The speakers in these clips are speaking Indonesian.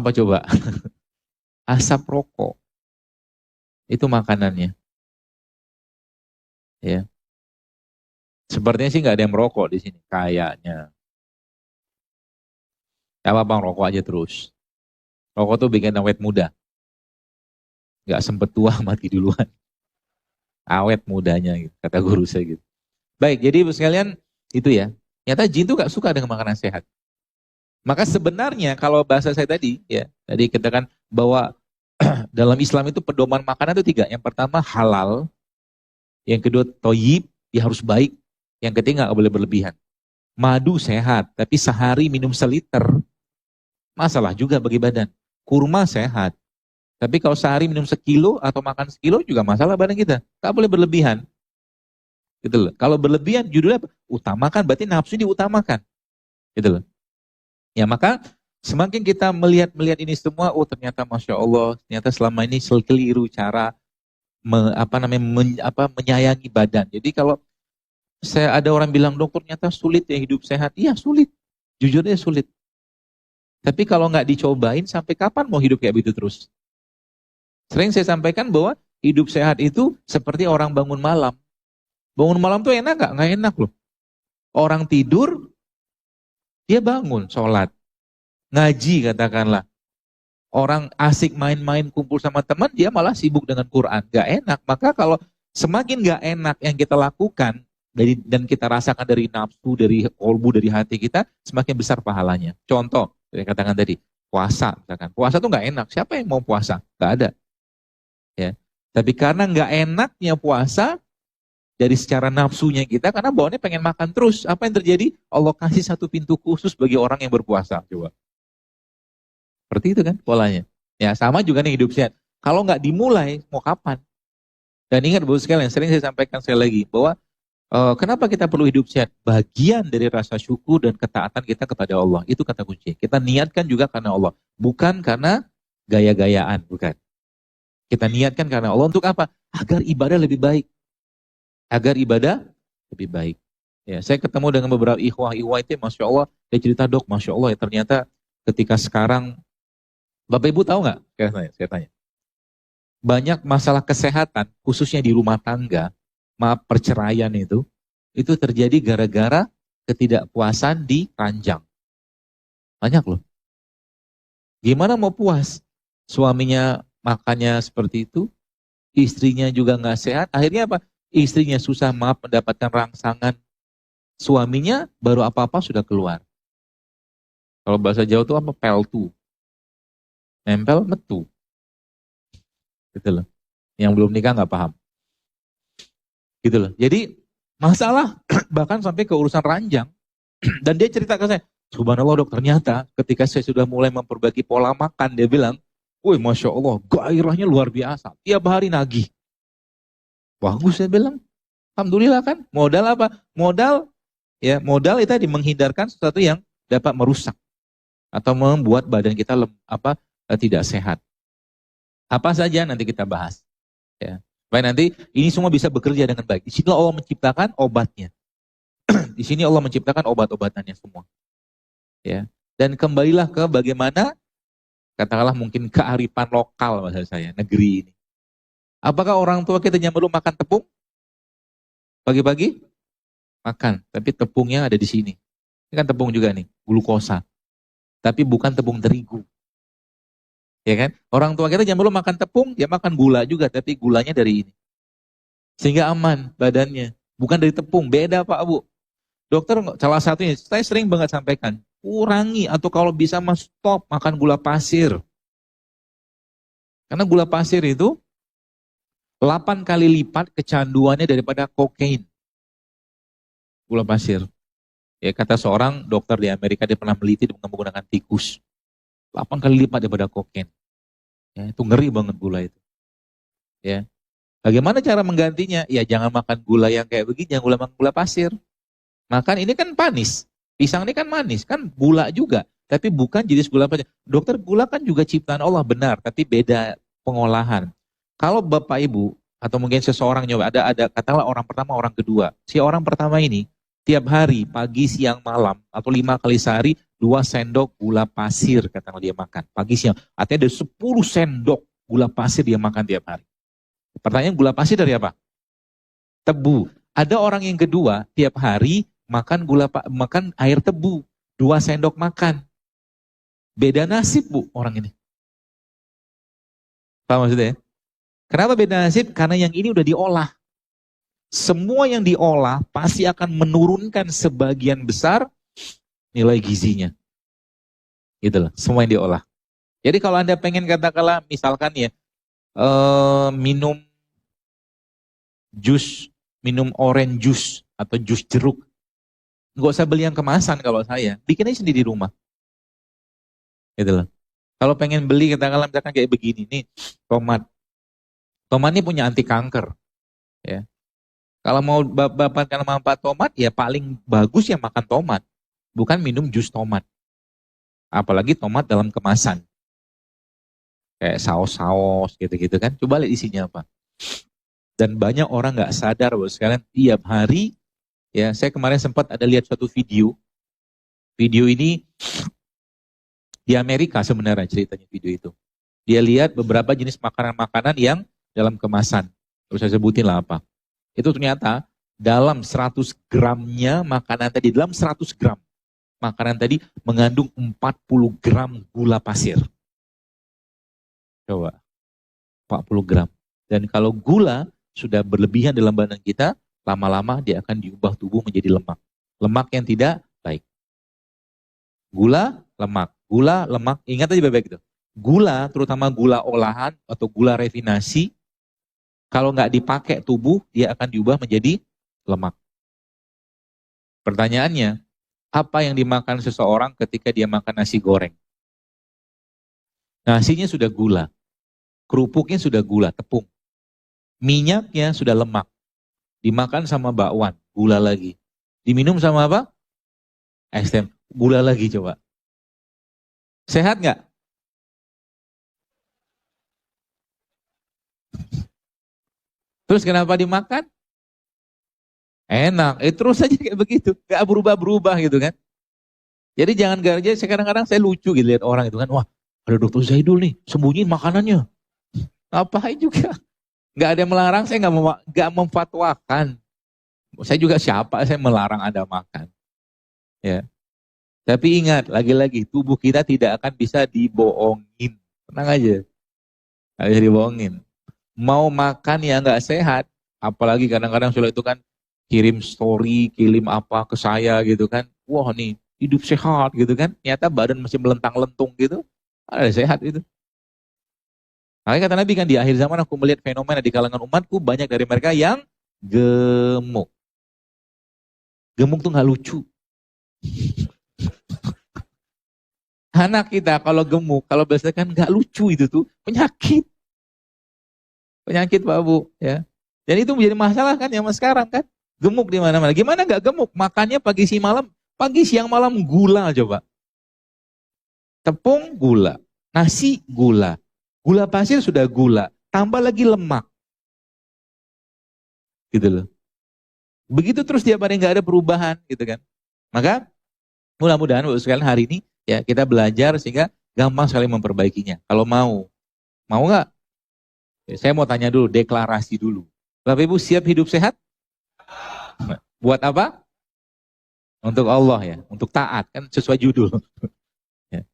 Apa coba? Asap rokok. Itu makanannya. Ya. Sepertinya sih nggak ada yang merokok di sini. Kayaknya. Ya apa-apa, rokok aja terus. Rokok tuh bikin awet muda. Nggak sempet tua, mati duluan. Awet mudanya, gitu, kata guru saya gitu. Baik, jadi ibu sekalian, itu ya. Nyata jin tuh nggak suka dengan makanan sehat. Maka sebenarnya kalau bahasa saya tadi, ya, tadi kita kan bahwa dalam Islam itu pedoman makanan itu 3. Yang pertama halal, yang kedua toyib, dia harus baik, yang ketiga nggak boleh berlebihan. Madu sehat, tapi sehari minum seliter, masalah juga bagi badan. Kurma sehat, tapi kalau sehari minum sekilo atau makan sekilo juga masalah badan kita. Nggak boleh berlebihan. Gitu loh. Kalau berlebihan judulnya apa? Utamakan, berarti nafsu diutamakan. Gitu loh. Ya maka semakin kita melihat ini semua, oh ternyata Masya Allah, ternyata selama ini keliru cara menyayangi badan. Jadi kalau ada orang bilang, dokter ternyata sulit ya hidup sehat. Iya sulit, jujurnya sulit. Tapi kalau nggak dicobain, sampai kapan mau hidup kayak begitu terus? Sering saya sampaikan bahwa hidup sehat itu seperti orang bangun malam. Bangun malam tuh enak nggak? Nggak enak loh. Orang tidur, dia bangun, sholat, ngaji katakanlah. Orang asik main-main kumpul sama teman, dia malah sibuk dengan Quran. Nggak enak. Maka kalau semakin nggak enak yang kita lakukan, dan kita rasakan dari nafsu, dari kolbu, dari hati kita, semakin besar pahalanya. Contoh, saya katakan tadi, puasa. Misalkan. Puasa tuh nggak enak. Siapa yang mau puasa? Nggak ada. Ya. Tapi karena nggak enaknya puasa, dari secara nafsunya kita, karena bawaannya pengen makan terus. Apa yang terjadi? Allah kasih satu pintu khusus bagi orang yang berpuasa. Coba. Seperti itu kan polanya. Ya sama juga nih hidup sehat. Kalau nggak dimulai, mau kapan? Dan ingat Bapak sekalian, sering saya sampaikan sekali lagi, bahwa kenapa kita perlu hidup sehat? Bagian dari rasa syukur dan ketaatan kita kepada Allah. Itu kata kunci. Kita niatkan juga karena Allah. Bukan karena gaya-gayaan. Bukan. Kita niatkan karena Allah untuk apa? Agar ibadah lebih baik. Agar ibadah lebih baik. Ya, saya ketemu dengan beberapa ikhwah itu, Masya Allah, dia cerita, dok, Masya Allah, ya, ternyata ketika sekarang, Bapak Ibu tahu nggak? Saya tanya. Banyak masalah kesehatan, khususnya di rumah tangga, maaf perceraian itu terjadi gara-gara ketidakpuasan di ranjang. Banyak loh. Gimana mau puas? Suaminya makannya seperti itu, istrinya juga nggak sehat, akhirnya apa? Istrinya susah mendapatkan rangsangan, suaminya baru apa-apa sudah keluar. Kalau bahasa Jawa itu apa? Peltu. Nempel metu. Gitu loh. Yang belum nikah nggak paham. Gitu loh. Jadi masalah bahkan sampai ke urusan ranjang. Dan dia cerita ke saya, subhanallah dok, ternyata ketika saya sudah mulai memperbaiki pola makan, dia bilang, wih Masya Allah, gairahnya luar biasa. Tiap hari nagih. Bagus saya bilang. Alhamdulillah kan. Modal apa? Modal itu menghindarkan sesuatu yang dapat merusak atau membuat badan kita tidak sehat. Apa saja nanti kita bahas. Ya. Baik, nanti ini semua bisa bekerja dengan baik. Di sini Allah menciptakan obatnya. Di sini Allah menciptakan obat-obatannya semua. Ya. Dan kembalilah ke bagaimana, katakanlah mungkin kearifan lokal bahasa saya, negeri ini. Apakah orang tua kita yang perlu makan tepung? Pagi-pagi? Makan, tapi tepungnya ada di sini. Ini kan tepung juga nih, glukosa. Tapi bukan tepung terigu. Ya kan? Orang tua kita jangan perlu makan tepung, dia makan gula juga, tapi gulanya dari ini. Sehingga aman badannya. Bukan dari tepung, beda Pak Bu. Dokter, salah satunya, saya sering banget sampaikan, kurangi atau kalau bisa stop makan gula pasir. Karena gula pasir itu 8 kali lipat kecanduannya daripada kokain. Gula pasir. Ya, kata seorang dokter di Amerika, dia pernah meliti dengan menggunakan tikus. 8 kali lipat daripada kokain. Ya, itu ngeri banget gula itu. Ya. Bagaimana cara menggantinya? Ya jangan makan gula yang kayak begini, jangan makan gula pasir. Makan ini kan manis. Pisang ini kan manis, kan gula juga. Tapi bukan jenis gula pasir. Dokter, gula kan juga ciptaan Allah, benar. Tapi beda pengolahan. Kalau Bapak Ibu, atau mungkin seseorang nyoba, ada katakanlah orang pertama, orang kedua. Si orang pertama ini, Tiap hari, pagi, siang, malam, atau 5 kali sehari, 2 sendok gula pasir, katakanlah dia makan. Pagi, siang. Artinya ada 10 sendok gula pasir dia makan tiap hari. Pertanyaan, gula pasir dari apa? Tebu. Ada orang yang kedua, tiap hari makan air tebu. 2 sendok makan. Beda nasib, Bu, orang ini. Paham maksudnya ya? Kenapa beda nasib? Karena yang ini udah diolah. Semua yang diolah pasti akan menurunkan sebagian besar nilai gizinya. Gitu loh, semua yang diolah. Jadi kalau Anda pengen katakanlah misalkan ya, minum jus, minum orange juice atau jus jeruk, nggak usah beli yang kemasan kalau saya, bikin aja sendiri di rumah. Gitu loh. Kalau pengen beli katakanlah misalkan kayak begini nih, tomat. Tomat ini punya anti kanker. Ya. Kalau mau dapatkan manfaat tomat, ya paling bagus ya makan tomat. Bukan minum jus tomat. Apalagi tomat dalam kemasan. Kayak saus-saus gitu-gitu kan. Coba lihat isinya apa. Dan banyak orang nggak sadar bahwa sekalian tiap hari, ya saya kemarin sempat ada lihat suatu video. Video ini di Amerika sebenarnya ceritanya video itu. Dia lihat beberapa jenis makanan-makanan yang dalam kemasan. Terus saya sebutin lah apa. Itu ternyata dalam 100 gramnya makanan tadi, dalam 100 gram makanan tadi mengandung 40 gram gula pasir. Coba, 40 gram. Dan kalau gula sudah berlebihan dalam badan kita, lama-lama dia akan diubah tubuh menjadi lemak. Lemak yang tidak baik. Gula, lemak. Gula, lemak, ingat aja baik-baik itu. Gula, terutama gula olahan atau gula refinasi, kalau nggak dipakai tubuh, dia akan diubah menjadi lemak. Pertanyaannya, apa yang dimakan seseorang ketika dia makan nasi goreng? Nasinya sudah gula, kerupuknya sudah gula, tepung. Minyaknya sudah lemak. Dimakan sama bakwan, gula lagi. Diminum sama apa? Es teh, gula lagi coba. Sehat nggak? Terus kenapa dimakan? Enak. Terus aja kayak begitu. Gak berubah-berubah gitu kan. Jadi jangan gara-gara, kadang-kadang saya lucu gitu lihat orang itu kan. Wah, ada dokter Zaidul nih, sembunyiin makanannya. Ngapain juga. Gak ada yang melarang, saya gak memfatwakan. Saya juga siapa, saya melarang Anda makan. Ya. Tapi ingat, lagi-lagi tubuh kita tidak akan bisa dibohongin. Tenang aja. Gak bisa dibohongin. Mau makan yang gak sehat, apalagi kadang-kadang sudah itu kan kirim story, kirim apa ke saya gitu kan. Wah nih, hidup sehat gitu kan. Ternyata badan masih melentang-lentung gitu. Ada sehat itu. Makanya kata Nabi kan di akhir zaman aku melihat fenomena di kalangan umatku banyak dari mereka yang gemuk. Gemuk tuh gak lucu. Anak kita kalau gemuk, kalau berdasarkan gak lucu itu tuh penyakit. Penyakit Pak Bu, ya. Dan itu menjadi masalah kan zaman sekarang kan. Gemuk di mana-mana. Gimana gak gemuk? Makannya pagi siang malam gula coba. Tepung gula, nasi gula. Gula pasir sudah gula, tambah lagi lemak. Gitu loh. Begitu terus tiap hari gak ada perubahan gitu kan. Maka mudah-mudahan Bapak sekalian hari ini ya kita belajar sehingga gampang sekali memperbaikinya. Kalau mau nggak? Saya mau tanya dulu, deklarasi dulu. Bapak Ibu siap hidup sehat? Buat apa? Untuk Allah ya, untuk taat kan sesuai judul. Ya.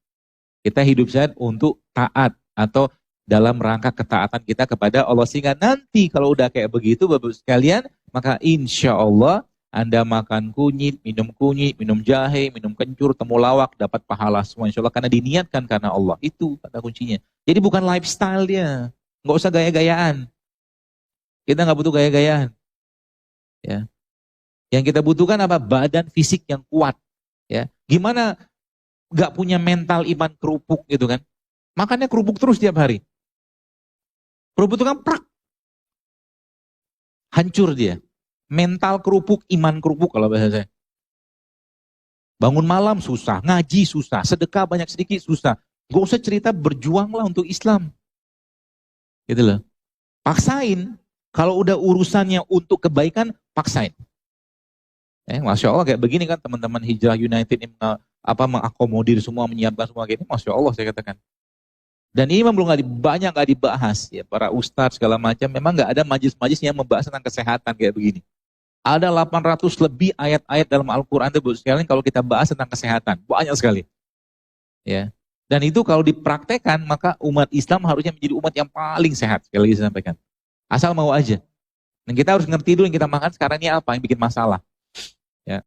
Kita hidup sehat untuk taat atau dalam rangka ketaatan kita kepada Allah sehingga nanti kalau udah kayak begitu Bapak sekalian, maka insya Allah Anda makan kunyit, minum jahe, minum kencur, temulawak, dapat pahala semua insya Allah karena diniatkan karena Allah. Itu kata kuncinya. Jadi bukan lifestyle dia. Nggak usah gaya-gayaan. Kita nggak butuh gaya-gayaan. Ya. Yang kita butuhkan apa? Badan fisik yang kuat. Ya. Gimana nggak punya mental iman kerupuk gitu kan? Makannya kerupuk terus tiap hari. Kerupuk itu kan prak. Hancur dia. Mental kerupuk, iman kerupuk kalau bahasa saya. Bangun malam susah, ngaji susah, sedekah banyak sedikit susah. Gak usah cerita berjuanglah untuk Islam. Gitu loh. Paksain. Kalau udah urusannya untuk kebaikan, paksain. Masya Allah kayak begini kan teman-teman Hijrah United ini mengakomodir semua, menyiapkan semua kayak ini, Masya Allah saya katakan. Dan ini memang belum banyak nggak dibahas ya, para ustadz segala macam. Memang nggak ada majlis-majlis yang membahas tentang kesehatan kayak begini. Ada 800 lebih ayat-ayat dalam Al-Quran itu sekalian kalau kita bahas tentang kesehatan, banyak sekali. Ya. Dan itu kalau dipraktekkan maka umat Islam harusnya menjadi umat yang paling sehat. Sekali lagi saya sampaikan. Asal mau aja. Dan kita harus ngerti dulu yang kita makan sekarang ini apa yang bikin masalah.